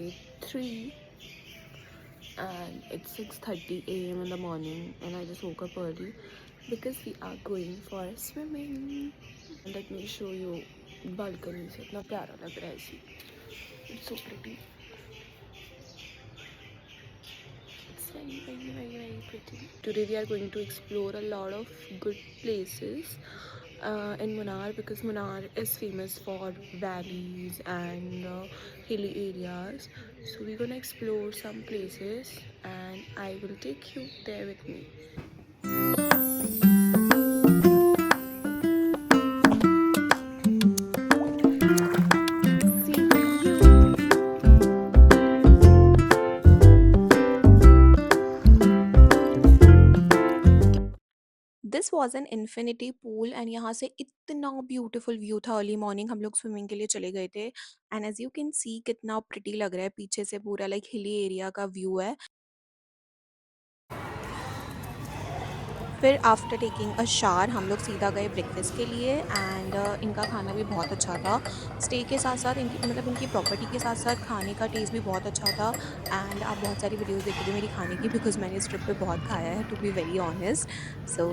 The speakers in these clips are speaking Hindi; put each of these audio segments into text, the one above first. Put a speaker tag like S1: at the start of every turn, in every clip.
S1: day 3 and it's 6:30 a.m. in the morning and I just woke up early because we are going for swimming. And let me show you balcony से इतना प्यारा लग रहा है ऐसे. It's so pretty. It's very pretty. Today we are going to explore a lot of good places in Munnar because Munnar is famous for valleys and hilly areas. So we're gonna explore some places and I will take you there with me. This was an infinity pool and यहाँ से इतना ब्यूटीफुल व्यू था. अर्ली मॉर्निंग हम लोग स्विमिंग के लिए चले गए थे and as you can see कितना प्रिटी लग रहा है. पीछे से पूरा लाइक हिली एरिया का व्यू है. फिर आफ्टर टेकिंग अ शावर हम लोग सीधा गए ब्रेकफास्ट के लिए एंड इनका खाना भी बहुत अच्छा था. स्टे के साथ साथ इनकी मतलब इनकी प्रॉपर्टी के साथ साथ खाने का टेस्ट भी बहुत अच्छा था. एंड आप बहुत सारी वीडियोस देखोगे मेरी खाने की बिकॉज मैंने इस ट्रिप पे बहुत खाया है to be very honest. So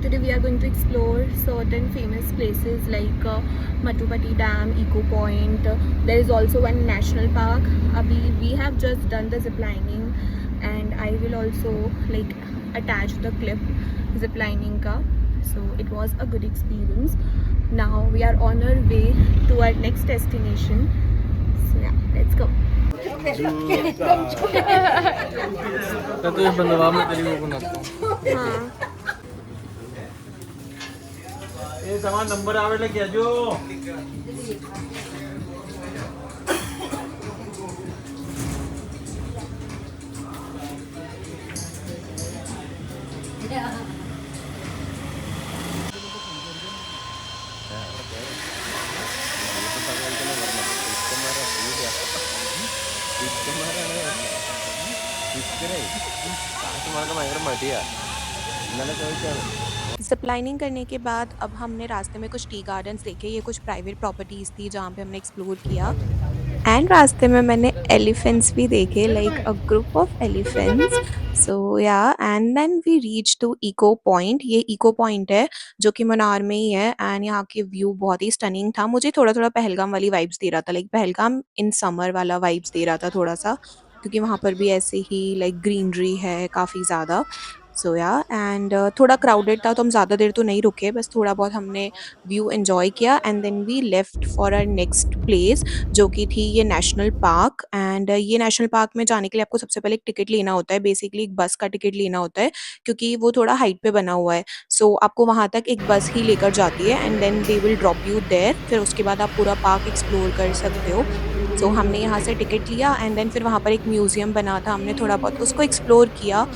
S1: today we are going to explore certain famous places like Matupati Dam, Eco Point. There is also one national park. Abhi we have just done the zip lining and I will also like attach the clip zip lining ka. So it was a good experience. Now we are on our way to our next destination. So yeah, let's go. हाँ
S2: ये सामान नंबर आवे लग गया जो ഭയങ്കര മടിയാ ഇന്നലെ ചോദിച്ചാണ്.
S3: ज़िप लाइनिंग करने के बाद अब हमने रास्ते में कुछ टी गार्डन्स देखे. ये कुछ प्राइवेट प्रॉपर्टीज़ थी जहाँ पे हमने एक्सप्लोर किया. एंड रास्ते में मैंने एलिफेंट्स भी देखे like a group of elephants. So yeah and then we reach to echo point. ये इको पॉइंट है जो कि मनार में ही है एंड यहाँ के व्यू बहुत ही स्टनिंग था. मुझे थोड़ा थोड़ा पहलगाम वाली वाइब्स दे रहा था लाइक पहलगाम इन समर वाला वाइब्स दे रहा था थोड़ा सा क्योंकि वहाँ पर भी ऐसे ही लाइक ग्रीनरी है काफ़ी ज़्यादा. सो या एंड थोड़ा क्राउडेड था तो हम ज़्यादा देर तो नहीं रुके. बस थोड़ा बहुत हमने व्यू एंजॉय किया and then we left for our next place जो कि थी ये नेशनल पार्क. एंड ये नेशनल पार्क में जाने के लिए आपको सबसे पहले एक टिकट लेना होता है. बेसिकली एक बस का टिकट लेना होता है क्योंकि वो थोड़ा हाइट पे बना हुआ है. सो आपको वहाँ तक एक बस ही लेकर जाती है and then they will drop you there. फिर उसके बाद आप पूरा पार्क एक्सप्लोर कर सकते हो. सो हमने यहाँ से टिकट लिया एंड देन फिर वहाँ पर एक म्यूज़ियम बना था. हमने थोड़ा बहुत उसको एक्सप्लोर किया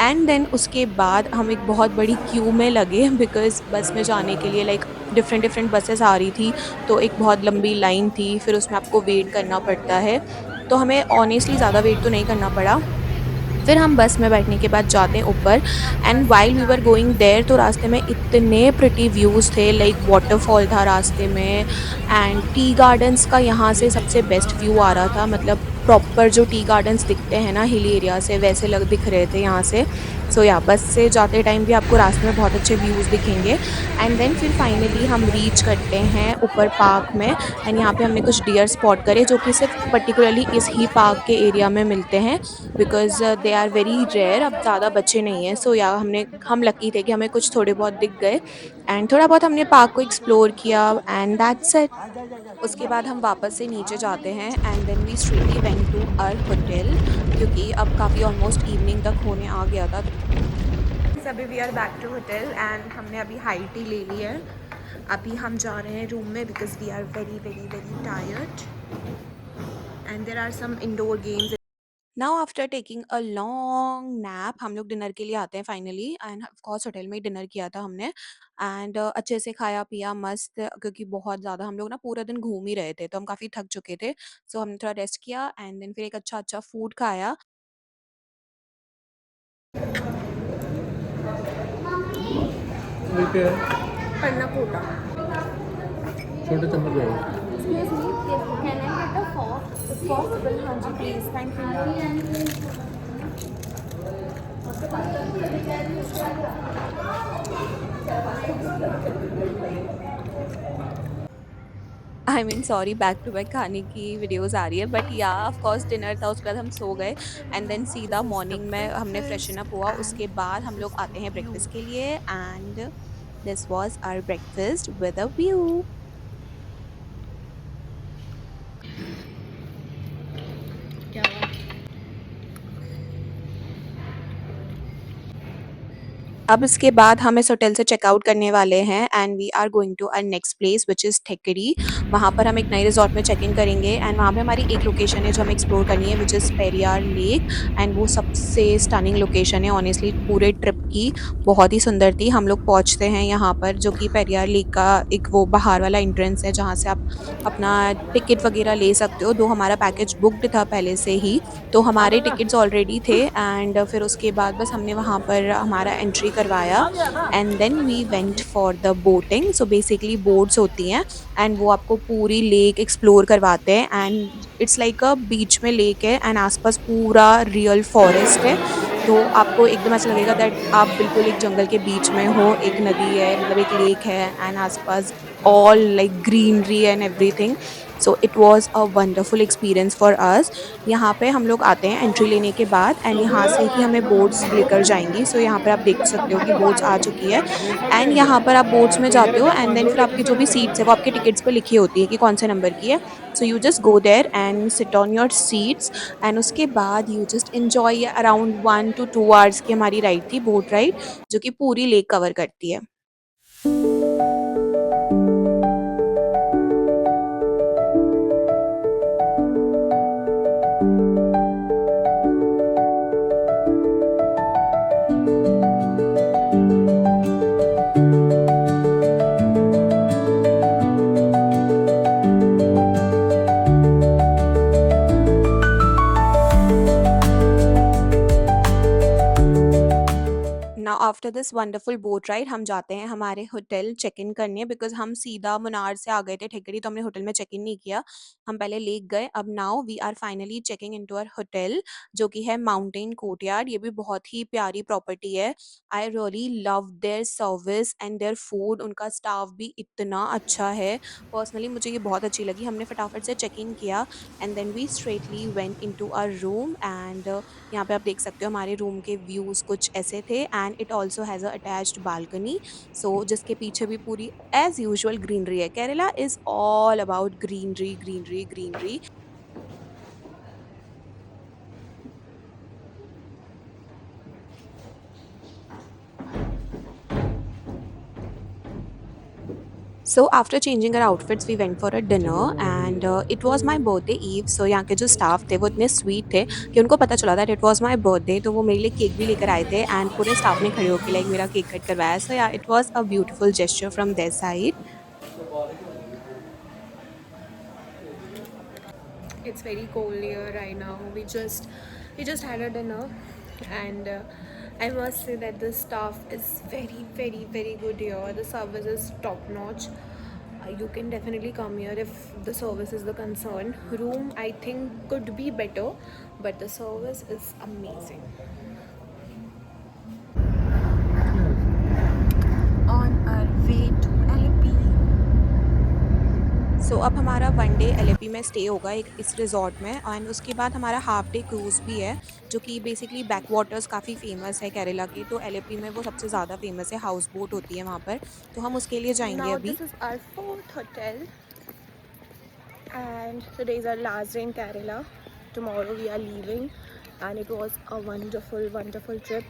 S3: एंड देन उसके बाद हम एक बहुत बड़ी क्यू में लगे बिकॉज़ बस में जाने के लिए लाइक डिफरेंट बसेस आ रही थी तो एक बहुत लंबी लाइन थी. फिर उसमें आपको वेट करना पड़ता है. तो हमें ऑनेस्टली ज़्यादा वेट तो नहीं करना पड़ा. फिर हम बस में बैठने के बाद जाते हैं ऊपर and while we were going there तो रास्ते में इतने प्रिटी व्यूज़ थे लाइक वाटरफॉल था रास्ते में एंड टी गार्डन्स का यहाँ से सबसे बेस्ट व्यू आ रहा था. मतलब प्रॉपर जो टी गार्डन्स दिखते हैं ना हिल एरिया से वैसे दिख रहे थे यहाँ से. सो या बस से जाते टाइम भी आपको रास्ते में बहुत अच्छे व्यूज़ दिखेंगे. एंड देन फिर फाइनली हम रीच करते हैं ऊपर पार्क में एंड यहाँ पे हमने कुछ डियर स्पॉट करे जो कि सिर्फ पर्टिकुलरली इस ही पार्क के एरिया में मिलते हैं because they are very rare. अब ज़्यादा बच्चे नहीं हैं. सो या हम लकी थे कि हमें कुछ थोड़े बहुत दिख गए एंड थोड़ा बहुत हमने पार्क को एक्सप्लोर किया एंड दैट्स इट. उसके बाद हम वापस से नीचे जाते हैं and then we straightly went to our hotel क्योंकि अब काफ़ी ऑलमोस्ट इवनिंग तक होने आ गया था. अभी we are back to hotel and हमने अभी हाई टी ले ली है. अभी हम जा रहे हैं रूम में because we are very tired and there are some indoor games. Now after taking a long nap हम लोग डिनर के लिए आते हैं finally, and of course hotel में ही डिनर किया था हमने। एंड अच्छे से खाया पिया मस्त, क्योंकि बहुत ज़्यादा हम लोग ना पूरा दिन घूम ही रहे थे तो हम काफ़ी थक चुके थे। सो हमने थोड़ा रेस्ट किया एंड देन फिर एक अच्छा अच्छा फूड खाया।
S1: पन्ना कोटा।
S2: छोटे चम्मच दो।
S1: Excuse me, can I get a fork? If possible, हाँ जी please, thank you.
S3: I mean sorry, back to back खाने की वीडियोस आ रही है, बट या ऑफ कोर्स डिनर था, उसके बाद हम सो गए एंड देन सीधा
S1: This is the
S3: मॉर्निंग में हमने फ्रेशन
S1: breakfast
S3: अप हुआ।
S1: and
S3: उसके बाद
S1: this
S3: हम
S1: is
S3: लोग आते हैं
S1: the view.
S3: ब्रेकफास्ट के लिए, and this was our breakfast with a view.
S1: क्या हुआ?
S3: अब इसके बाद हम इस होटल से चेकआउट करने वाले हैं and we are going to our next place which is Thekkady. वहाँ पर हम एक नए रिजॉर्ट में चेक इन करेंगे एंड वहाँ पे हमारी एक लोकेशन है जो हमें एक्सप्लोर करनी है which is Periyar lake, and वो सबसे स्टनिंग लोकेशन है ऑनेस्टली पूरे ट्रिप की। बहुत ही सुंदर थी। हम लोग पहुँचते हैं यहाँ पर, जो कि पेरियार लेक का एक वो बाहर वाला एंट्रेंस है जहाँ से आप अपना टिकट वगैरह ले सकते हो। दो हमारा पैकेज बुक्ड था पहले से ही, तो हमारे टिकट्स ऑलरेडी थे एंड फिर उसके बाद बस हमने वहाँ पर हमारा एंट्री करवाया and then we went for the boating. So basically boats होती हैं एंड वो आपको पूरी लेक एक्सप्लोर करवाते हैं एंड इट्स लाइक अ बीच में लेक है एंड आसपास पूरा रियल फॉरेस्ट है। तो आपको एकदम ऐसा लगेगा दैट आप बिल्कुल एक जंगल के बीच में हो, एक नदी है, मतलब एक लेक है एंड आसपास all like greenery and everything. So it was a wonderful experience for us. यहाँ पे हम लोग आते हैं एंट्री लेने के बाद एंड यहाँ से ही हमें बोट्स लेकर जाएंगी। सो यहाँ पर आप देख सकते हो कि बोट्स आ चुकी है एंड यहाँ पर आप बोट्स में जाते हो एंड देन फिर आपकी जो भी सीट्स है वो आपके टिकट्स पे लिखी होती है कि कौन से नंबर की है। So you just go there and sit on your seats and उसके बाद you just enjoy. Around 1 to 2 hours की हमारी राइड थी, बोट राइड, जो कि पूरी लेक कवर करती है। Now after this wonderful boat ride हम जाते हैं हमारे होटल चेक इन करने, बिकॉज हम सीधा मुनार से आ गए थे ठेकड़ी, तो हमने होटल में चेक इन नहीं किया, हम पहले लेक गए। अब now we are finally checking into our hotel, जो कि है माउंटेन कोर्टयार्ड। ये भी बहुत ही प्यारी प्रॉपर्टी है। I really love their service and their food, उनका स्टाफ भी इतना अच्छा है। पर्सनली मुझे ये बहुत अच्छी लगी। हमने फटाफट से चेक इन किया and then we straightly went into our room and यहाँ पे आप देख सकते हो हमारे रूम के व्यूज़ कुछ ऐसे थे and it also has a attached balcony. So जिसके पीछे भी पूरी एज यूजुअल ग्रीनरी है। Kerala is all about greenery greenery greenery. So after changing our outfits we went for a dinner and it was my birthday eve. So यहाँ के जो स्टाफ थे वो इतने स्वीट थे कि उनको पता चला that it was my birthday, तो वो मेरे लिए केक भी लेकर आए थे एंड पूरे स्टाफ ने खड़े होकर लाइक मेरा केक कट करवाया। सो या it was a beautiful gesture from their side.
S1: It's very cold here right now. We just had a dinner, and I must say that the staff is very very good here. The service is top notch. You can definitely come here if the service is the concern. Room I think could be better, but the service is amazing. On our way to LP.
S3: सो अब हमारा वन डे एलएपी में स्टे होगा एक इस रिजॉर्ट में एंड उसके बाद हमारा हाफ डे क्रूज़ भी है, जो कि बेसिकली बैक वाटर्स काफ़ी फेमस है केरला के। तो एलएपी में वो सबसे ज़्यादा फेमस है, हाउस बोट होती है वहाँ पर, तो हम उसके लिए जाएंगे
S1: Now
S3: अभी।
S1: this is our fourth hotel, and today is our last day in Kerala. Tomorrow we are leaving, and it was a wonderful trip.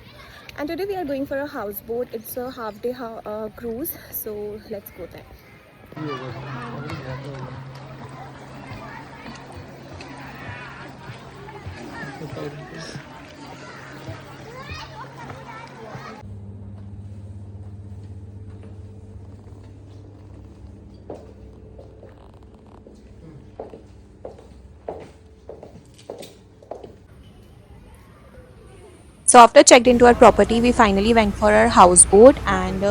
S1: And today we are going for a houseboat. It's a half day cruise, so let's go there.
S3: So after checked in to our property we finally went for our house boat and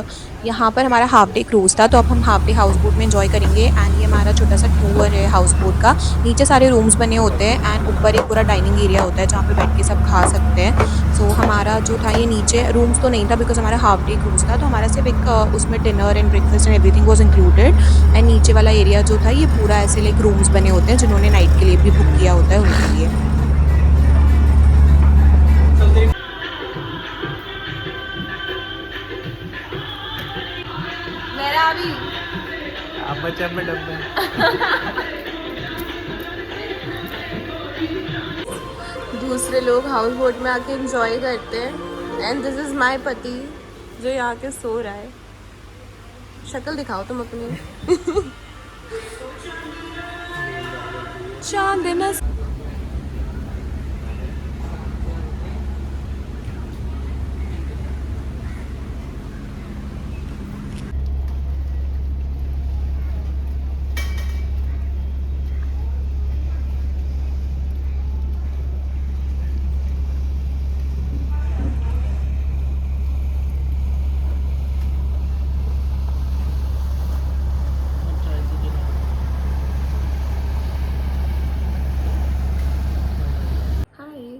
S3: यहाँ पर हमारा हाफ डे क्रूज था, तो अब हम हाफ डे हाउस बोट में एंजॉय करेंगे। एंड ये हमारा छोटा सा टूर है हाउस बोट का। नीचे सारे रूम्स बने होते हैं एंड ऊपर एक पूरा डाइनिंग एरिया होता है जहाँ पे बैठ के सब खा सकते हैं। सो हमारा जो था ये नीचे रूम्स तो नहीं था बिकॉज हमारा हाफ डे क्रूज था, तो हमारा सिर्फ एक उसमें dinner and breakfast and everything was included. And नीचे वाला एरिया जो था ये पूरा ऐसे लाइक रूम्स बने होते हैं जिन्होंने नाइट के लिए भी बुक किया होता है उनके लिए।
S1: मेरा अभी
S2: आप बच्चे में डब्बे
S1: दूसरे लोग हाउस बोट में आके एंजॉय करते हैं एंड दिस इज माय पति जो यहाँ के सो रहा है। शक्ल दिखाओ तुम अपनी। चांद में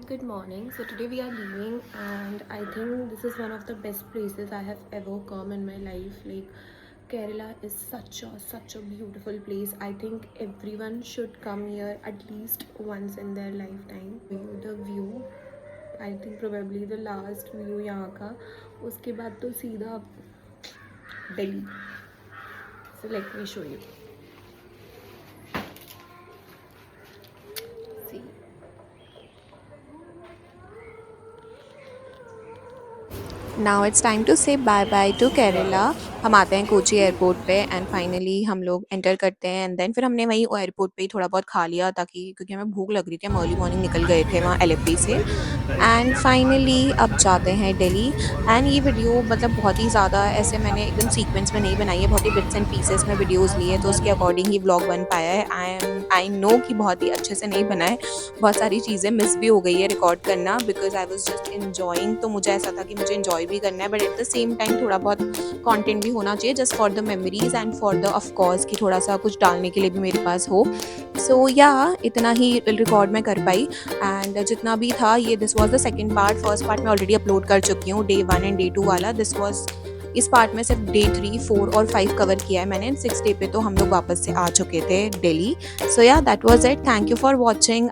S1: Good morning. So today we are leaving and I think this is one of the best places I have ever come in my life. Like Kerala is such a beautiful place. I think everyone should come here at least once in their lifetime. The view, I think probably the last view यहाँ का, उसके बाद तो सीधा Delhi. So let me show you. See.
S3: Now it's time to say bye bye to Kerala. हम आते हैं कोची एयरपोर्ट पे एंड फाइनली हम लोग एंटर करते हैं एंड देन फिर हमने वहीं एयरपोर्ट पे ही थोड़ा बहुत खा लिया ताकि क्योंकि हमें भूख लग रही थी। हम अर्ली मॉर्निंग निकल गए थे वहाँ LFP से एंड फाइनली अब जाते हैं दिल्ली। एंड ये वीडियो मतलब बहुत ही ज़्यादा ऐसे मैंने एकदम सीक्वेंस में नहीं बनाई है, बहुत ही बिट्स एंड पीसेस में वीडियोज़ लिए तो उसके अकॉर्डिंग ही व्लॉग बन पाया है। आई नो कि बहुत ही अच्छे से नहीं बना है, बहुत सारी चीज़ें मिस भी हो गई है रिकॉर्ड करना because I was just enjoying. तो मुझे ऐसा था कि मुझे इन्जॉय भी करना है but at the same time थोड़ा बहुत कंटेंट भी होना चाहिए just for the memories and for the of course कि थोड़ा सा कुछ डालने के लिए भी मेरे पास हो। सो या इतना ही रिकॉर्ड मैं कर पाई एंड जितना भी था ये this was the second part. First part मैं ऑलरेडी अपलोड कर चुकी हूँ डे 1 एंड डे 2 वाला। दिस वाज इस पार्ट में सिर्फ डे 3, 4 और 5 कवर किया है मैंने। 6 डे पे तो हम लोग वापस से आ चुके थे दिल्ली। सो या that was it. Thank you for watching.